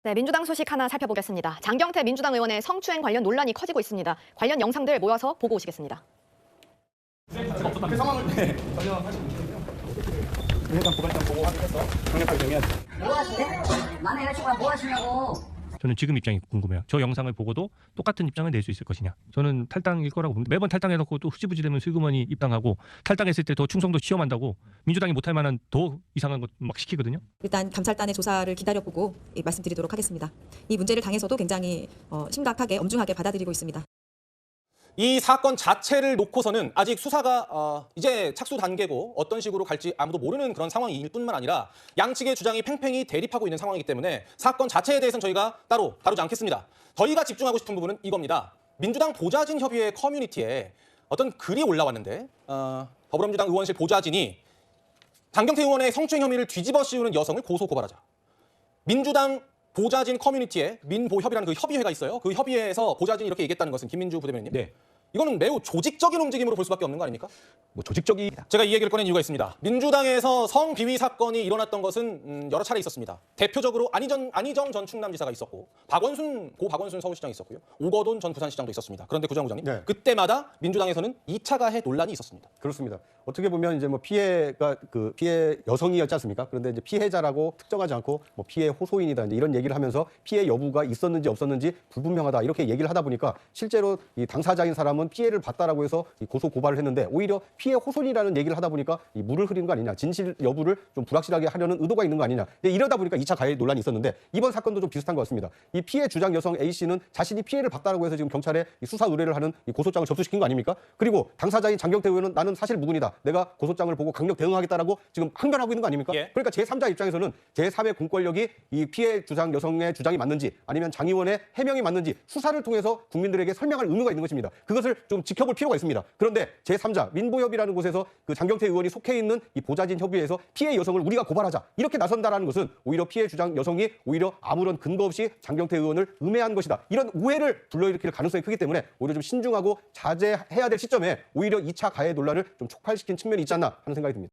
네, 민주당 소식 하나 살펴보겠습니다. 장경태 민주당 의원의 성추행 관련 논란이 커지고 있습니다. 관련 영상들 모여서 보고 오시겠습니다. 그 상황을 전혀 하지 못했고요. 일단 고발장 보고 확인해서 강력하게 대응해야죠. 뭐 하시네? 남의 여자친구가 뭐 하시냐고. 저는 지금 입장이 궁금해요. 저 영상을 보고도 똑같은 입장을 낼 수 있을 것이냐. 저는 탈당일 거라고 봅니다. 매번 탈당해놓고 또 흐지부지 되면 슬그머니 입당하고 탈당했을 때 더 충성도 시험한다고 민주당이 못할 만한 더 이상한 것 막 시키거든요. 일단 감찰단의 조사를 기다려보고 말씀드리도록 하겠습니다. 이 문제를 당에서도 굉장히 심각하게 엄중하게 받아들이고 있습니다. 이 사건 자체를 놓고서는 아직 수사가 이제 착수 단계고 어떤 식으로 갈지 아무도 모르는 그런 상황일 뿐만 아니라 양측의 주장이 팽팽히 대립하고 있는 상황이기 때문에 사건 자체에 대해서는 저희가 따로 다루지 않겠습니다. 저희가 집중하고 싶은 부분은 이겁니다. 민주당 보좌진 협의회 커뮤니티에 어떤 글이 올라왔는데 더불어민주당 의원실 보좌진이 장경태 의원의 성추행 혐의를 뒤집어 씌우는 여성을 고소 고발하자. 민주당 보좌진 커뮤니티에 민보협이라는 그 협의회가 있어요. 그 협의회에서 보좌진이 이렇게 얘기했다는 것은 김민주 부대변인님. 네. 이거는 매우 조직적인 움직임으로 볼 수밖에 없는 거 아닙니까? 뭐 조직적이 제가 이 얘기를 꺼낸 이유가 있습니다. 민주당에서 성비위 사건이 일어났던 것은 여러 차례 있었습니다. 대표적으로 안희정 전 충남지사가 있었고 고 박원순 서울시장이 있었고요. 오거돈 전 부산시장도 있었습니다. 그런데 구장부장님, 네. 그때마다 민주당에서는 2차 가해 논란이 있었습니다. 그렇습니다. 어떻게 보면 이제 뭐 피해가 그 피해 여성이었지 않습니까? 그런데 이제 피해자라고 특정하지 않고 뭐 피해 호소인이다 이제 이런 얘기를 하면서 피해 여부가 있었는지 없었는지 불분명하다 이렇게 얘기를 하다 보니까 실제로 이 당사자인 사람은 피해를 봤다라고 해서 이 고소 고발을 했는데 오히려 피해 호소인이라는 얘기를 하다 보니까 이 물을 흐리는 거 아니냐, 진실 여부를 좀 불확실하게 하려는 의도가 있는 거 아니냐. 이러다 보니까 2차 가해 논란이 있었는데 이번 사건도 좀 비슷한 것 같습니다. 이 피해 주장 여성 A 씨는 자신이 피해를 봤다라고 해서 지금 경찰에 이 수사 의뢰를 하는 이 고소장을 접수시킨 거 아닙니까? 그리고 당사자인 장경태 의원은 나는 사실 무근이다. 내가 고소장을 보고 강력 대응하겠다라고 지금 항변하고 있는 거 아닙니까? 예. 그러니까 제3자 입장에서는 제3의 공권력이 이 피해 주장 여성의 주장이 맞는지 아니면 장 의원의 해명이 맞는지 수사를 통해서 국민들에게 설명할 의무가 있는 것입니다. 그것을 좀 지켜볼 필요가 있습니다. 그런데 제3자 민보협이라는 곳에서 그 장경태 의원이 속해 있는 이 보좌진 협의회에서 피해 여성을 우리가 고발하자 이렇게 나선다라는 것은 오히려 피해 주장 여성이 오히려 아무런 근거 없이 장경태 의원을 음해한 것이다. 이런 오해를 불러일으킬 가능성이 크기 때문에 오히려 좀 신중하고 자제해야 될 시점에 오히려 2차 가해 논란을 좀 촉발시킨 측면이 있지 않나 하는 생각이 듭니다.